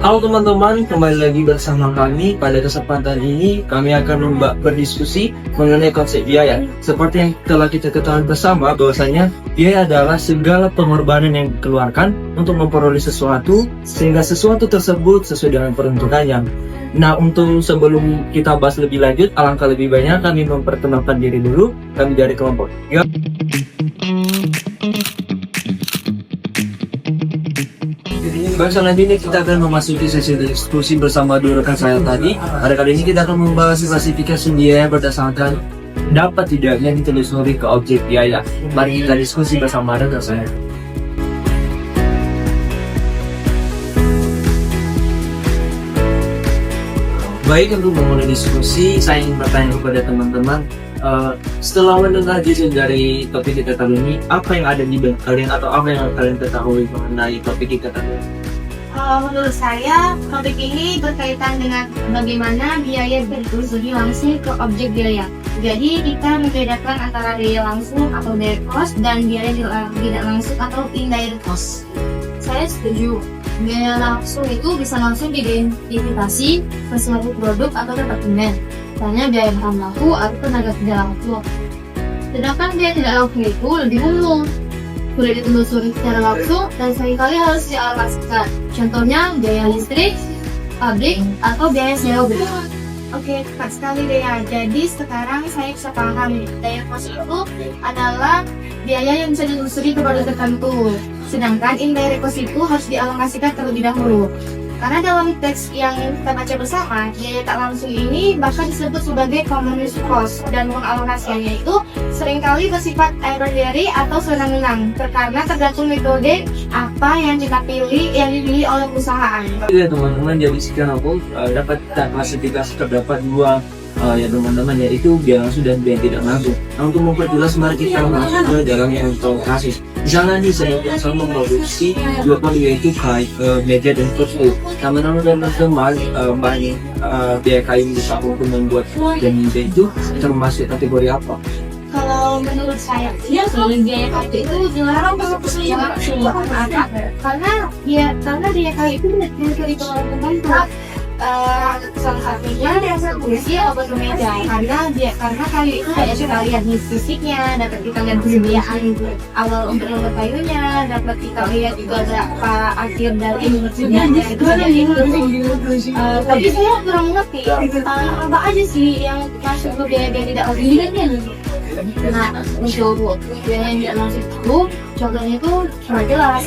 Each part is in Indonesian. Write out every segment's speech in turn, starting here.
Halo teman-teman, kembali lagi bersama kami. Pada kesempatan ini kami akan berdiskusi mengenai konsep biaya. Seperti yang telah kita ketahui bersama bahwasanya biaya adalah segala pengorbanan yang dikeluarkan untuk memperoleh sesuatu sehingga sesuatu tersebut sesuai dengan peruntukannya. Nah, untuk sebelum kita bahas lebih lanjut, alangkah lebih banyak kami memperkenalkan diri dulu. Kami dari kelompok 3. Selanjutnya kita akan memasuki sesi diskusi bersama dua rekan saya tadi. Pada kali ini kita akan membahas klasifikasi biaya berdasarkan dapat tidaknya ditelusuri ke objek biaya. Mari kita diskusi bersama rekan saya. Baik, untuk memulai diskusi, saya ingin bertanya kepada teman-teman. Setelah mendengar judul dari topik kita kali ini, apa yang ada di benak kalian atau apa yang kalian ketahui mengenai topik kita kali ini? Menurut saya, topik ini berkaitan dengan bagaimana biaya ditelusuri langsung ke objek biaya. Jadi, kita membedakan antara biaya langsung atau direct cost dan biaya tidak langsung atau indirect cost. Saya setuju. Biaya langsung itu bisa langsung diidentifikasi ke suatu produk atau departemen, misalnya biaya bahan baku atau tenaga tidak langsung. Sedangkan biaya tidak langsung itu lebih umum, sudah ditelusuri secara langsung dan seringkali harus dialokasikan. Contohnya biaya listrik, pabrik, atau biaya sewa gedung. Oke, tepat sekali Dea. Jadi sekarang saya bisa paham, biaya cost itu adalah biaya yang bisa ditelusuri kepada tertentu. Sedangkan indirect cost itu harus dialokasikan terlebih dahulu. Karena dalam teks yang kita baca bersama, biaya tak langsung ini bahkan disebut sebagai common use cost, dan pengalokasiannya itu seringkali bersifat arbitrary atau sewenang-wenang, karena tergantung metode apa yang kita pilih, yang dipilih oleh perusahaan. Ya teman-teman, jadi sekian aku dapat kita klasifikasi terdapat dua ya teman-teman, yaitu biaya langsung dan biaya tidak langsung. Nah, untuk memperjelas mari kita masuk ke dalam contoh kasus. Misalnya nih, saya biasa memproduksi dua kali, yaitu kain, meja dan kursi. Nah, menurut teman-teman, biaya kain bisa untuk membuat dan meja itu termasuk kategori apa? Kalau menurut saya, biaya kayu itu dilarang untuk karena biaya kayu itu dari pemerintah. Salah satunya fungsi obat meja, karena kayu itu banyak sekali jenis fisiknya, dapat kita lihat persediaan awal untuk obat kayunya, dapat kita lihat juga berapa akhir dari persediaannya itu sendiri. Tapi saya kurang mengerti apa aja sih yang masuk ke biaya tidak langsung. Nah, untuk biaya yang tidak langsung itu, contohnya itu cuma jelas.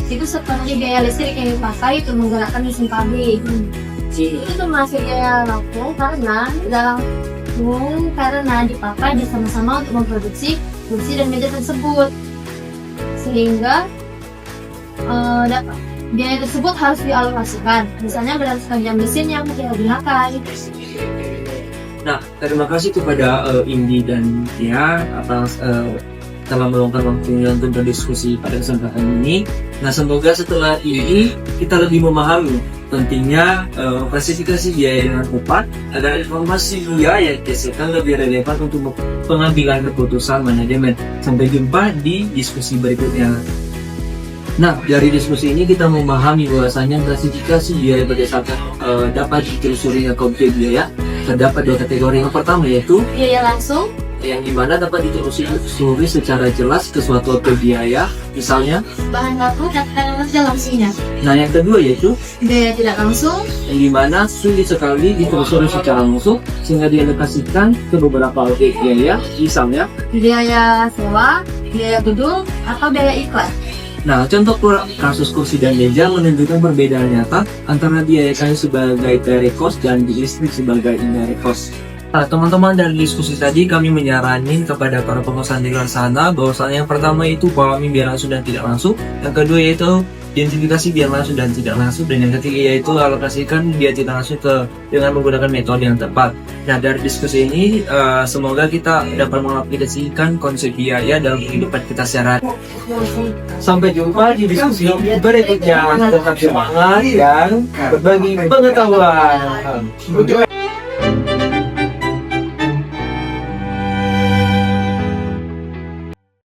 Itu seperti biaya listrik yang dipakai untuk menggerakkan mesin pabrik. Itu termasuk biaya langsung karena dipakai bersama-sama untuk memproduksi kursi dan meja tersebut, sehingga biaya tersebut harus dialokasikan, misalnya berdasarkan jam mesin yang digunakan. Nah, terima kasih kepada Indi dan Tia atas telah meluangkan waktunya untuk berdiskusi pada kesempatan ini. Nah, semoga setelah ini kita lebih memahami pentingnya klasifikasi biaya dengan tepat agar informasi biaya yang dihasilkan lebih relevan untuk pengambilan keputusan manajemen. Sampai jumpa di diskusi berikutnya. Nah, dari diskusi ini kita memahami bahwasanya klasifikasi biaya berdasarkan dapat ditelusuri ke objek biaya. Terdapat dua kategori. Yang pertama yaitu biaya langsung, yang dimana dapat ditelusuri secara jelas ke suatu objek biaya, misalnya bahan baku dan tenaga langsungnya. Nah, yang kedua yaitu Biaya tidak langsung, yang dimana sulit sekali ditelusuri secara langsung sehingga dialokasikan ke beberapa objek biaya, misalnya biaya sewa, biaya gedung, atau biaya iklan. Nah, contoh kasus kursi dan meja menunjukkan perbedaan nyata antara biaya kayu sebagai direct cost dan listrik sebagai indirect cost. Nah, teman-teman, dari diskusi tadi kami menyaranin kepada para pengusaha di luar sana bahwasanya yang pertama itu pahami biaya langsung dan tidak langsung, yang kedua yaitu identifikasi biaya langsung dan tidak langsung, dan yang ketiga yaitu alokasikan biaya tidak langsung dengan menggunakan metode yang tepat. Nah, dari diskusi ini semoga kita dapat mengaplikasikan konsep biaya dalam kehidupan kita sehari-hari. Sampai jumpa di diskusi berikutnya. Tetap semangat dan berbagi pengetahuan.